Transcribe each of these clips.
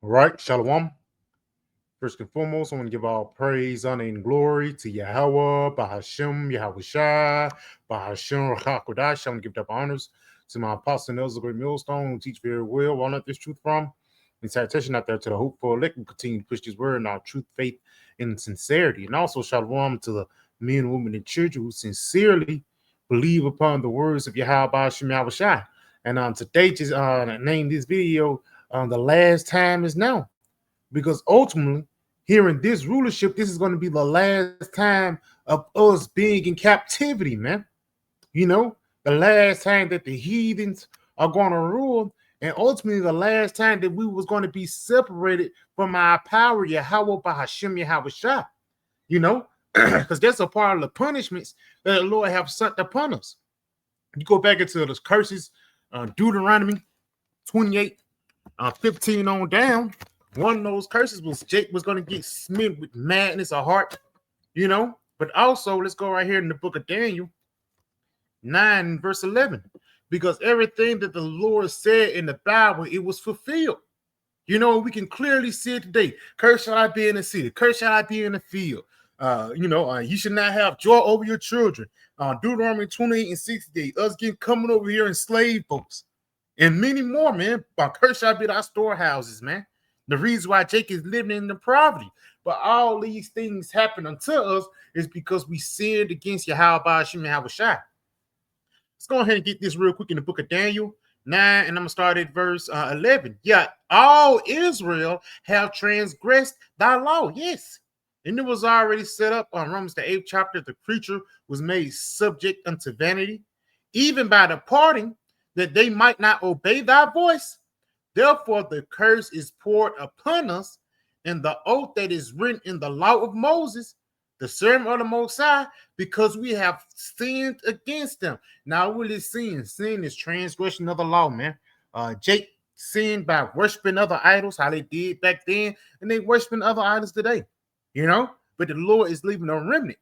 All right, Shalom. First and foremost, I want to give all praise, honor, and glory to Yahweh, Bahashem, Yahweh Shai, Bahashem, Rachakodash. I want to give up honors to my apostle, Nelson Great Millstone, who teach very well. Where I learned this truth from. And salutation out there to the hopeful elect who continue to push this word in our truth, faith, and sincerity. And also, Shalom to the men, women, and children who sincerely believe upon the words of Yahweh, Bahashem, Yahweh Shai. And today, just name this video, The Last Time Is Now. Because ultimately, here in this rulership, this is going to be the last time of us being in captivity, man. You know, the last time that the heathens are going to rule, and ultimately the last time that we was going to be separated from our power, Yahweh Bahashem Yahweh Shah. You know, because that's a part of the punishments that the Lord have sent upon us. You go back into those curses, Deuteronomy 28, 15 on down. One of those curses was Jake was going to get smitten with madness of heart, you know. But also, let's go right here in the book of Daniel 9, verse 11. Because everything that the Lord said in the Bible, it was fulfilled. You know, we can clearly see it today. Cursed shall I be in the city. Cursed shall I be in the field. You should not have joy over your children. Deuteronomy 28 and 68. Us getting coming over here and slave folks. And many more, man. Cursed shall be our storehouses, man. The reason why Jake is living in the poverty. But all these things happen unto us is because we sinned against Yahweh Ba'ashim Yahweh Shai. Let's go ahead and get this real quick in the book of Daniel 9, and I'm going to start at verse 11. Yet all Israel have transgressed thy law. Yes. And it was already set up on Romans the 8th chapter. The creature was made subject unto vanity, even by departing, that they might not obey thy voice. Therefore, the curse is poured upon us, and the oath that is written in the law of Moses, the servant of the Most High, because we have sinned against them. Now, what is sin? Sin is transgression of the law, man. Jake sinned by worshiping other idols, how they did back then, and they worshiping other idols today, you know? But the Lord is leaving a remnant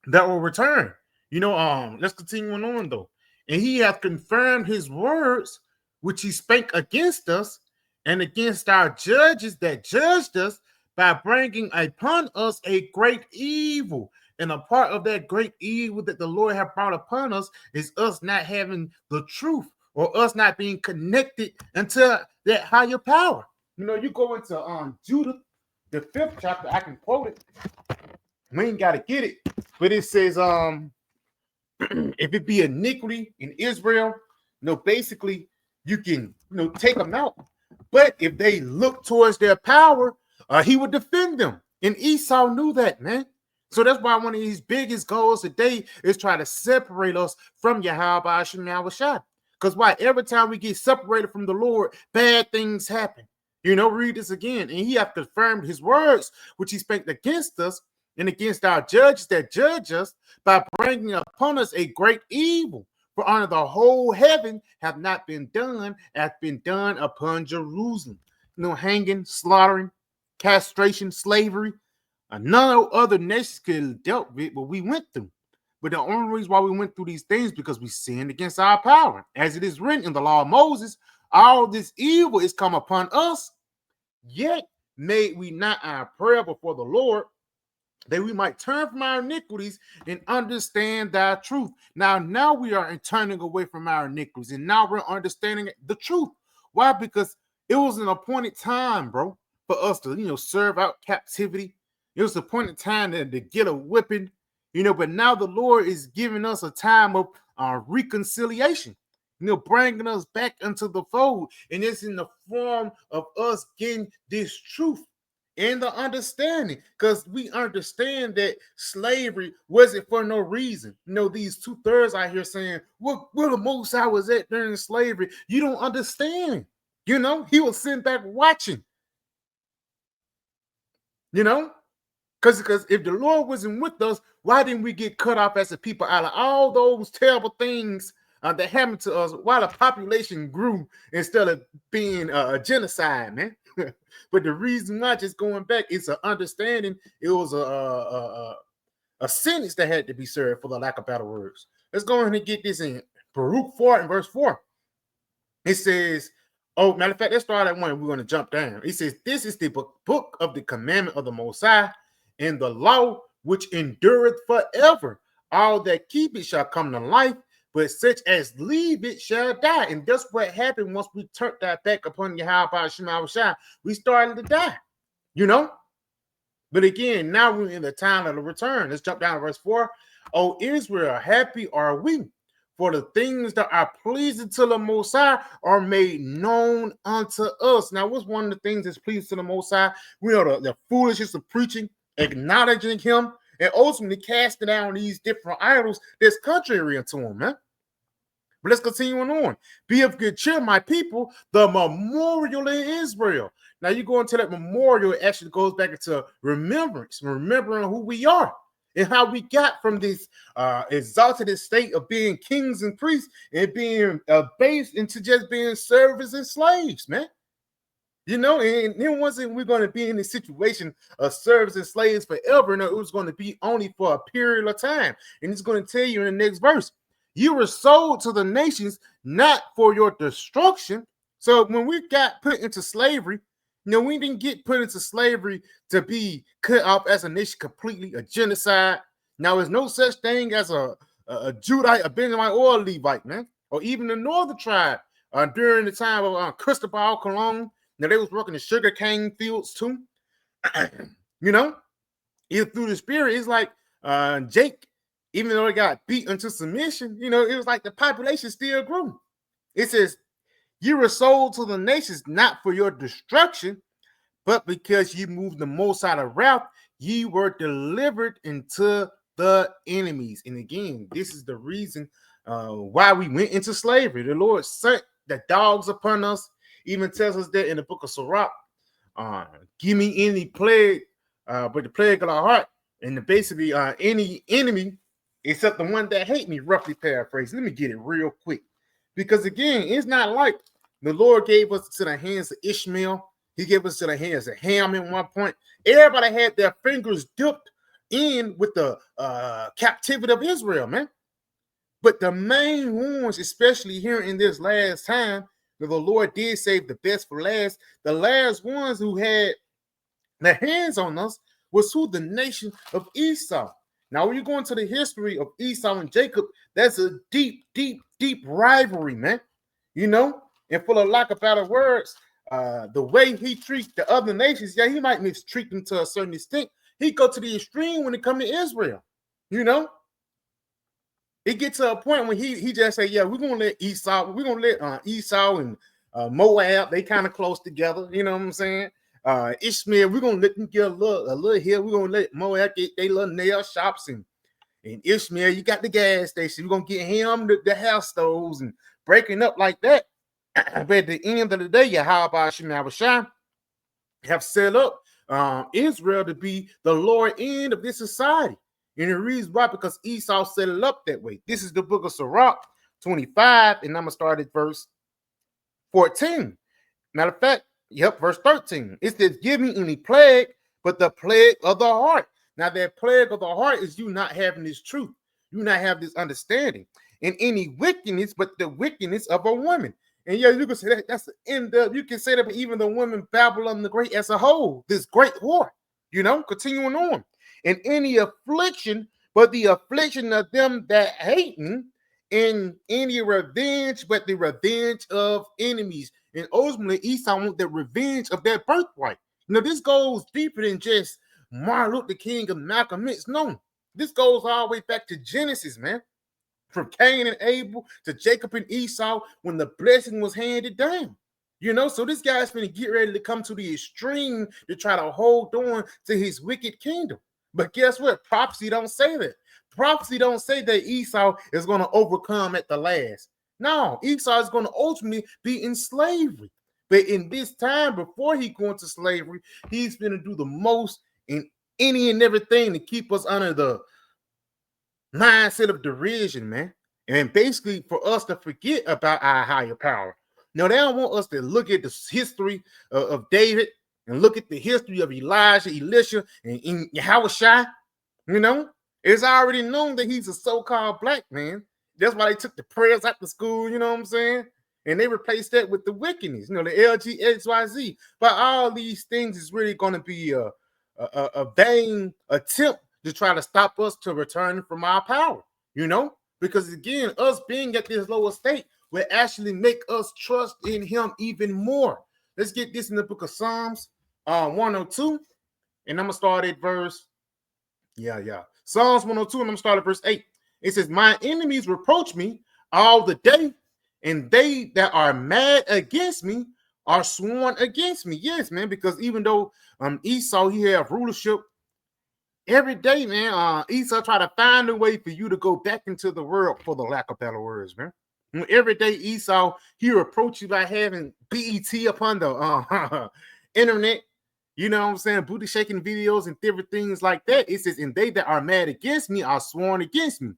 that will return. You know, let's continue on, though. And he hath confirmed his words, which he spake against us and against our judges that judged us, by bringing upon us a great evil. And a part of that great evil that the Lord have brought upon us is us not having the truth, or us not being connected unto that higher power. You know, you go into Judah, the 5th chapter, I can quote it. We ain't got to get it, but it says, if it be iniquity in Israel, basically you can, take them out. But if they look towards their power, he would defend them. And Esau knew that, man. So that's why one of his biggest goals today is try to separate us from Yahweh Ba'ashim Yahweh Shai. Because why? Every time we get separated from the Lord, bad things happen. Read this again. And he hath confirmed his words, which he spake against us and against our judges that judge us, by bringing upon us a great evil. For under the whole heaven have not been done, hath been done upon Jerusalem. Hanging, slaughtering, castration, slavery. None other nations could have dealt with what we went through. But the only reason why we went through these things because we sinned against our power. As it is written in the law of Moses, all this evil is come upon us, yet made we not our prayer before the Lord, that we might turn from our iniquities and understand thy truth. Now we are turning away from our iniquities, and now we're understanding the truth. Why? Because it was an appointed time, bro, for us to, serve out captivity. It was an appointed time to get a whipping, but now the Lord is giving us a time of reconciliation, bringing us back into the fold. And it's in the form of us getting this truth and the understanding, because we understand that slavery wasn't for no reason. These 2/3 out here saying, where the Most High was at during slavery. You don't understand. He was sitting back watching. Because if the Lord wasn't with us, why didn't we get cut off as a people out of all those terrible things that happened to us while the population grew instead of being a genocide, man? But the reason why, just going back, it's an understanding. It was a sentence that had to be served, for the lack of better words. Let's go ahead and get this in. Baruch 4 and verse 4. It says, Oh, matter of fact, let's start at one. We're going to jump down. He says, this is the book of the commandment of the Most High, and the law which endureth forever. All that keep it shall come to life, but such as leave it shall die. And that's what happened once we turned that back upon Yahweh Shema Shai. We started to die, you know? But again, now we're in the time of the return. Let's jump down to verse 4. O Israel, happy are we, for the things that are pleasing to the Most High are made known unto us. Now, what's one of the things that's pleasing to the Most High? We know the foolishness of preaching, acknowledging him, and ultimately casting down these different idols that's contrary unto him, man. But let's continue on. Be of good cheer, my people, the memorial in Israel. Now you go into that memorial, it actually goes back into remembrance, remembering who we are and how we got from this exalted state of being kings and priests and being based into just being servants and slaves, man. You know, and then wasn't we're going to be in this situation of servants and slaves forever. No, it was going to be only for a period of time. And it's going to tell you in the next verse, you were sold to the nations, not for your destruction. So when we got put into slavery, you know, we didn't get put into slavery to be cut off as a nation completely, a genocide. Now, there's no such thing as a Judite, a Benjamite, or a Levite, man, or even the northern tribe during the time of Cristobal Colon. Now, they was working the sugar cane fields too. You know, even through the spirit, it's like Jake, even though they got beat into submission, you know, it was like the population still grew. It says, you were sold to the nations, not for your destruction, but because you moved the most out of wrath, ye were delivered into the enemies. And again, this is the reason why we went into slavery. The Lord sent the dogs upon us. Even tells us that in the book of Sirach, give me any plague, but the plague of our heart, and basically any enemy except the one that hate me, roughly paraphrase. Let me get it real quick. Because again, it's not like the Lord gave us to the hands of Ishmael. He gave us to the hands of Ham at one point. Everybody had their fingers dipped in with the captivity of Israel, man. But the main ones, especially here in this last time, the Lord did save the best for last. The last ones who had their hands on us was who? The nation of Esau. Now, when you go into the history of Esau and Jacob, that's a deep, deep, deep rivalry, man. You know, and for the lack of better words, the way he treats the other nations, yeah, he might mistreat them to a certain extent. He go to the extreme when it comes to Israel. You know, it gets to a point when he just say, yeah, we're gonna let Esau, Esau and Moab, they kind of close together. You know what I'm saying? Ishmael, we're gonna let them get a little here. We're gonna let Moab get their little nail shops, and Ishmael, you got the gas station. We're gonna get him the house stoves and breaking up like that. But at the end of the day, Yahweh Shema Shai have set up Israel to be the lower end of this society. And the reason why, because Esau set it up that way. This is the book of Sirach 25, and I'm going to start at verse 14. Matter of fact, verse 13. It says, give me any plague, but the plague of the heart. Now, that plague of the heart is you not having this truth. You not have this understanding. And any wickedness, but the wickedness of a woman. And yeah, you can say that's the end of, you can say that even the woman Babylon the Great as a whole, this great whore, you know, continuing on. And any affliction, but the affliction of them that hate me, in any revenge, but the revenge of enemies. And ultimately, Esau wants the revenge of their birthright. You know, this goes deeper than just Martin Luther King and Malcolm X. No, this goes all the way back to Genesis, man. From Cain and Abel to Jacob and Esau when the blessing was handed down. You know, so this guy's going to get ready to come to the extreme to try to hold on to his wicked kingdom. But guess what? Prophecy don't say that. Prophecy don't say that Esau is going to overcome at the last. No, Esau is going to ultimately be in slavery. But in this time, before he go into slavery, he's going to do the most in any and everything to keep us under the mindset of derision, man. And basically for us to forget about our higher power. Now, they don't want us to look at the history of David and look at the history of Elijah, Elisha, and Yahushua. You know, it's already known that he's a so-called black man. That's why they took the prayers after school, you know what I'm saying? And they replaced that with the wickedness, the LGXYZ. But all these things is really going to be a vain attempt to try to stop us to return from our power, because again, us being at this lower state will actually make us trust in him even more. Let's get this in the book of Psalms 102, and I'm gonna start at verse Psalms 102, and I'm gonna start at verse 8. It says, my enemies reproach me all the day, and they that are mad against me are sworn against me. Yes, man, because even though Esau, he have rulership every day, man, Esau try to find a way for you to go back into the world, for the lack of better words, man. Every day Esau, he reproach you by having BET upon the internet, you know what I'm saying, booty shaking videos and different things like that. It says, and they that are mad against me are sworn against me.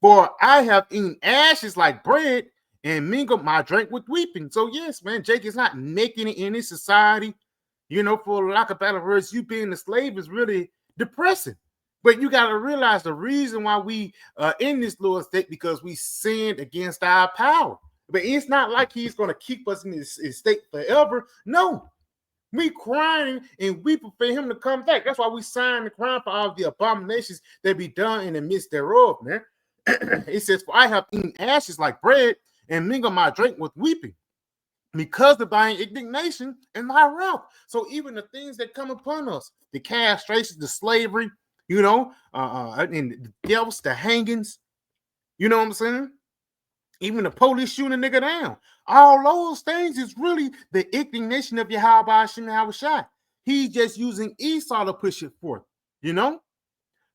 For I have eaten ashes like bread and mingled my drink with weeping. So yes, man, Jake is not making it in this society. For lack of better words, you being a slave is really depressing. But you got to realize the reason why we are in this lower state, because we sinned against our power. But it's not like he's going to keep us in this state forever. No. We crying and weeping for him to come back. That's why we signed the crime for all the abominations that be done in the midst thereof, man. It says, for I have eaten ashes like bread and mingled my drink with weeping, because of thy indignation and thy wrath. So even the things that come upon us, the castration, the slavery, and the deaths, the hangings, you know what I'm saying? Even the police shooting a nigga down. All those things is really the indignation of Yahweh Hashem Yahushua. He's just using Esau to push it forth,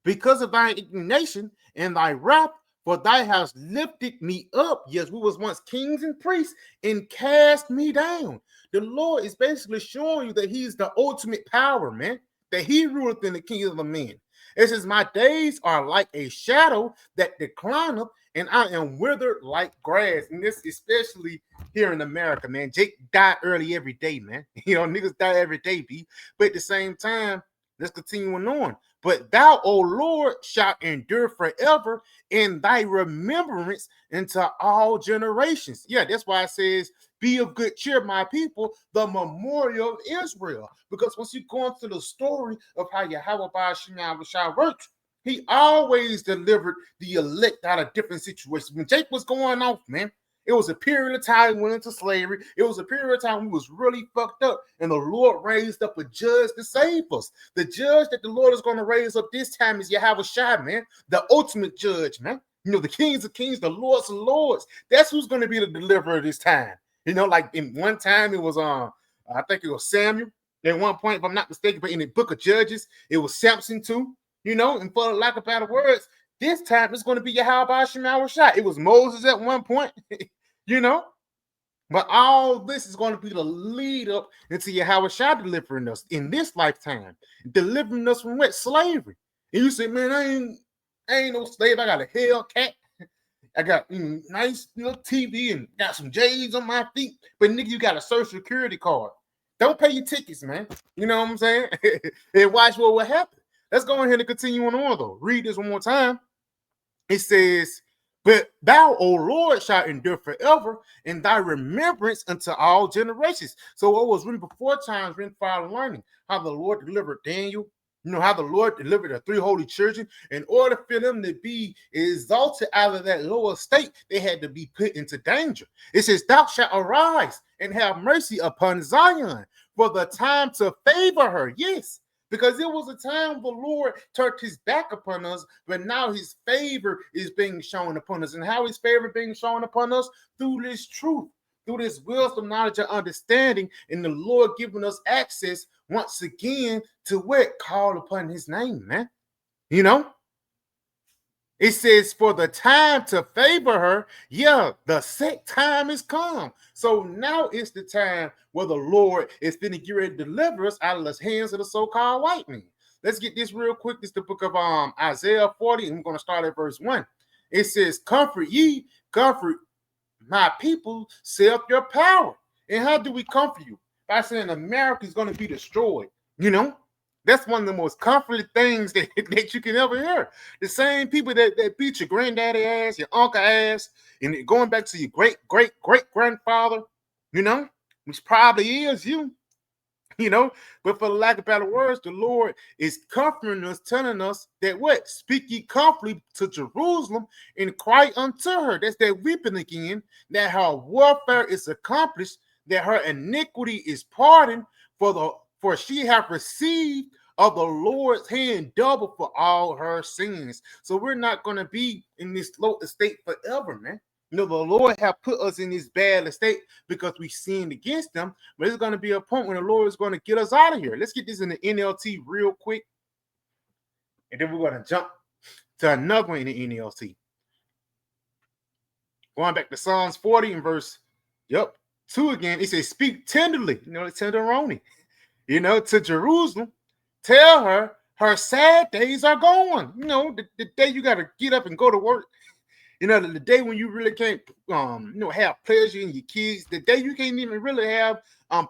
because of thy indignation and thy wrath, for thou hast lifted me up. Yes, we was once kings and priests, and cast me down. The Lord is basically showing you that he's the ultimate power, man, that he ruleth in the kingdom of the men. It says, my days are like a shadow that declineth, and I am withered like grass. And this especially here in America, man. Jake died early every day, man. Niggas die every day, B. But at the same time, let's continue on. But thou, O Lord, shalt endure forever, in thy remembrance into all generations. Yeah, that's why it says, be of good cheer, my people, the memorial of Israel. Because once you go into the story of how Yahweh Ba'ashim works, he always delivered the elect out of different situations. When Jake was going off, man, it was a period of time we went into slavery. It was a period of time we was really fucked up. And the Lord raised up a judge to save us. The judge that the Lord is going to raise up this time is Yahweh Shai, man. The ultimate judge, man. The kings of kings, the lords of lords. That's who's going to be the deliverer this time. Like in one time it was I think it was Samuel. At one point, if I'm not mistaken, but in the book of Judges, it was Samson too. And for the lack of better words, this time it's going to be Yahweh Hashem Yahushua. It was Moses at one point, But all this is going to be the lead up into Yahweh Shai delivering us in this lifetime, delivering us from what? Slavery. And you say, man, I ain't no slave. I got a Hellcat. I got nice little TV and got some J's on my feet. But nigga, you got a social security card. Don't pay your tickets, man. You know what I'm saying? And watch what will happen. Let's go ahead and continue on, though. Read this one more time. It says, but thou, O Lord, shalt endure forever, and thy remembrance unto all generations. So what was written before times, written for our learning, how the Lord delivered Daniel, how the Lord delivered the three holy children. In order for them to be exalted out of that lower state, they had to be put into danger. It says, thou shalt arise and have mercy upon Zion, for the time to favor her. Yes. Because it was a time the Lord turned his back upon us, but now his favor is being shown upon us. And how is favor being shown upon us? Through this truth, through this wisdom, knowledge, and understanding, and the Lord giving us access once again to what? Call upon his name, man. It says, for the time to favor her, the set time is come. So now it's the time where the Lord is going to get ready to deliver us out of the hands of the so-called white men. Let's get this real quick. This is the book of Isaiah 40, and we're going to start at verse 1. It says, comfort ye, comfort my people, say up your power. And how do we comfort you? By saying America is going to be destroyed, That's one of the most comforting things that you can ever hear. The same people that beat your granddaddy ass, your uncle ass, and going back to your great grandfather, you know, which probably is you, you know. But for the lack of better words, the Lord is comforting us, telling us that what? Speak ye comfortably to Jerusalem and cry unto her. That's that weeping again, that her warfare is accomplished, that her iniquity is pardoned, for she hath received of the Lord's hand double for all her sins. So we're not going to be in this low estate forever, man. You know, the Lord have put us in this bad estate because we sinned against them. But there's going to be a point when the Lord is going to get us out of here. Let's get this in the NLT real quick. And then we're going to jump to another one in the NLT. Going back to Psalms 40 and verse, 2 again. It says, speak tenderly, tenderoni, to Jerusalem. Tell her sad days are gone. The day you got to get up and go to work. The day when you really can't, have pleasure in your kids. The day you can't even really have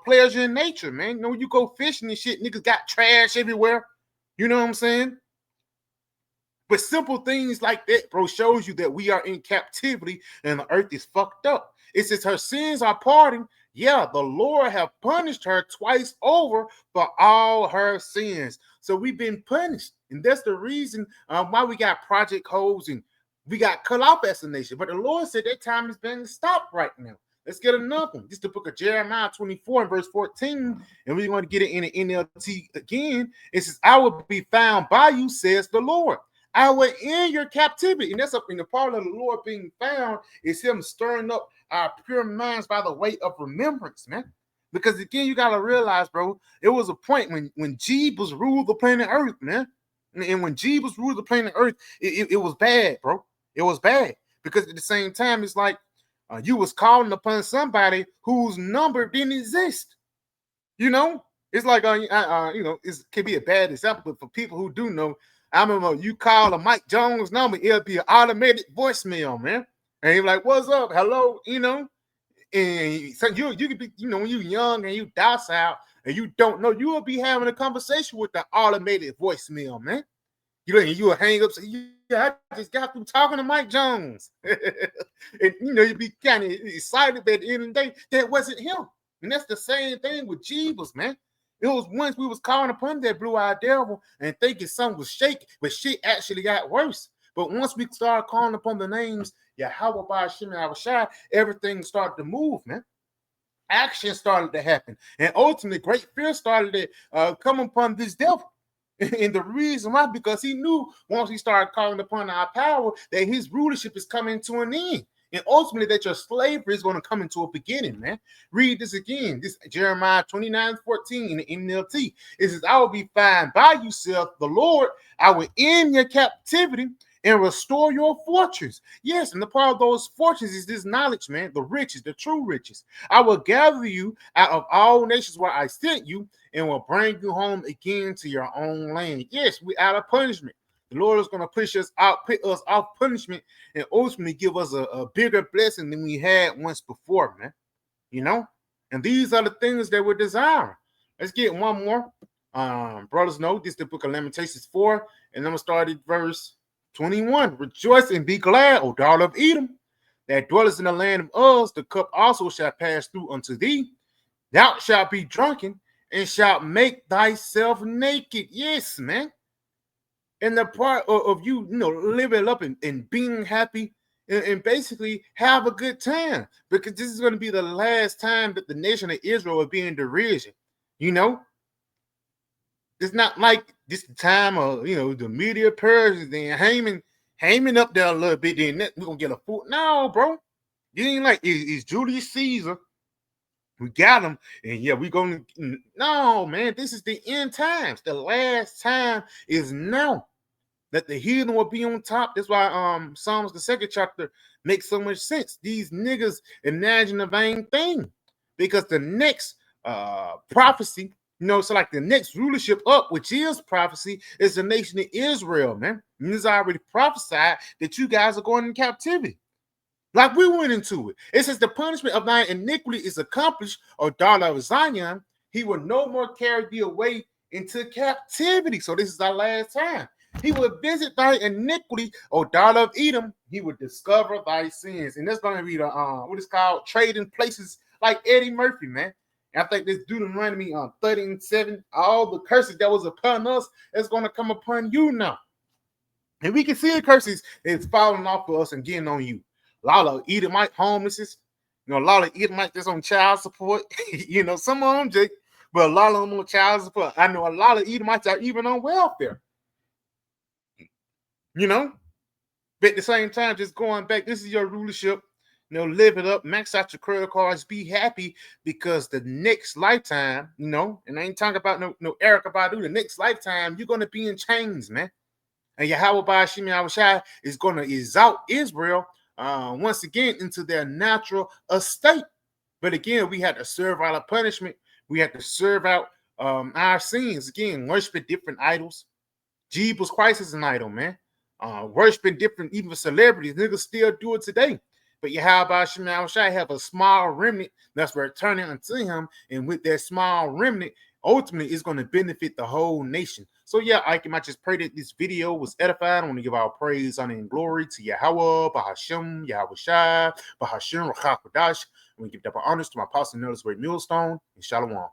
pleasure in nature, man. When you go fishing and shit, niggas got trash everywhere. You know what I'm saying? But simple things like that, bro, shows you that we are in captivity and the earth is fucked up. It says her sins are pardoned. Yeah, the Lord have punished her twice over for all her sins. So we've been punished. And that's the reason why we got Project Hoes and we got cut off as a nation. But the Lord said that time has been stopped right now. Let's get another one. This is the book of Jeremiah 24 and verse 14. And we're going to get it in the NLT again. It says, I will be found by you, says the Lord. I will end your captivity. And that's up in the part of the Lord being found is him stirring up our pure minds by the weight of remembrance, man. Because again, you got to realize, bro, it was a point when Jeebus ruled the planet Earth, man. And when Jeebus ruled the planet Earth, it was bad, bro. It was bad. Because at the same time, it's like you was calling upon somebody whose number didn't exist. It's like, it could be a bad example, but for people who do know, I remember you call a Mike Jones number, it'll be an automated voicemail, man. And you're like, what's up? Hello, And so you could be, when you're young and you docile and you don't know, you will be having a conversation with the automated voicemail, man. You will hang up, say, yeah, I just got through talking to Mike Jones. And you'd be kind of excited, but at the end of the day, that wasn't him. And that's the same thing with Jeebus, man. It was once we was calling upon that blue-eyed devil and thinking something was shaky, but shit actually got worse. But once we started calling upon the names Yahweh, Ba'ashem, and Awashai, everything started to move, man. Action started to happen. And ultimately, great fear started to come upon this devil. And the reason why, because he knew once he started calling upon our power, that his rulership is coming to an end. And ultimately, that your slavery is going to come into a beginning, man. Read this again. This Jeremiah 29:14 in the NLT. It says, I will be found by you, saith the Lord. I will end your captivity and restore your fortunes. Yes, and the part of those fortunes is this knowledge, man, the riches, the true riches. I will gather you out of all nations where I sent you and will bring you home again to your own land. Yes, we're out of punishment. The Lord is going to put us off punishment and ultimately give us a bigger blessing than we had once before, man. And these are the things that we're desiring. Let's get one more. Brothers know this is the book of Lamentations 4, and I'm going to start at verse 21. Rejoice and be glad, O daughter of Edom, that dwellest in the land of Uz. The cup also shall pass through unto thee. Thou shalt be drunken and shalt make thyself naked. Yes, man. And the part of you, living up and being happy and basically have a good time, because this is going to be the last time that the nation of Israel will be in derision. It's not like this time of, the media purges and Haman up there a little bit, then we're going to get a fool. No, bro. You ain't like, it's Julius Caesar. We got him, and yeah, we're going to. No, man, this is the end times. The last time is now. That the heathen will be on top. That's why Psalms the 2nd chapter makes so much sense. These niggas imagine a vain thing, because the next prophecy, so like the next rulership up, which is prophecy, is the nation of Israel, man. And it's already prophesied that you guys are going in captivity. Like we went into it. It says the punishment of thine iniquity is accomplished, O daughter of Zion. He will no more carry thee away into captivity. So this is our last time. He would visit thy iniquity, O daughter of Edom. He would discover thy sins. And that's going to be the what is called trading places like Eddie Murphy, man. And I think this Deuteronomy 13:7, all the curses that was upon us is going to come upon you now. And we can see the curses is falling off of us and getting on you. A lot of Edomite homelesses, a lot of Edomite that's on child support. Some of them, Jake, but a lot of them on child support. I know a lot of Edomites are even on welfare. But at the same time, just going back, this is your rulership. Live it up, max out your credit cards, be happy, because the next lifetime, and I ain't talking about no Erykah Badu, the next lifetime, you're gonna be in chains, man. And Yahweh Ba'ashim Yahushai is going to exalt Israel once again into their natural estate. But again, we had to serve out our punishment. We had to serve out our sins. Again, worshiping different idols. Jeebus Christ is an idol, man. Worshiping different, even celebrities. Niggas still do it today. But Yahweh Ba'ashim Yahushai have a small remnant that's returning unto him. And with that small remnant, ultimately it's going to benefit the whole nation. So yeah, I just pray that this video was edifying. I want to give our praise, honor, and glory to Yahweh, Bahashim, Yahweh Shai, Bahashim, Rachakodash. I want to give double honors to my apostle, Nellis Great Millstone, and Shalom.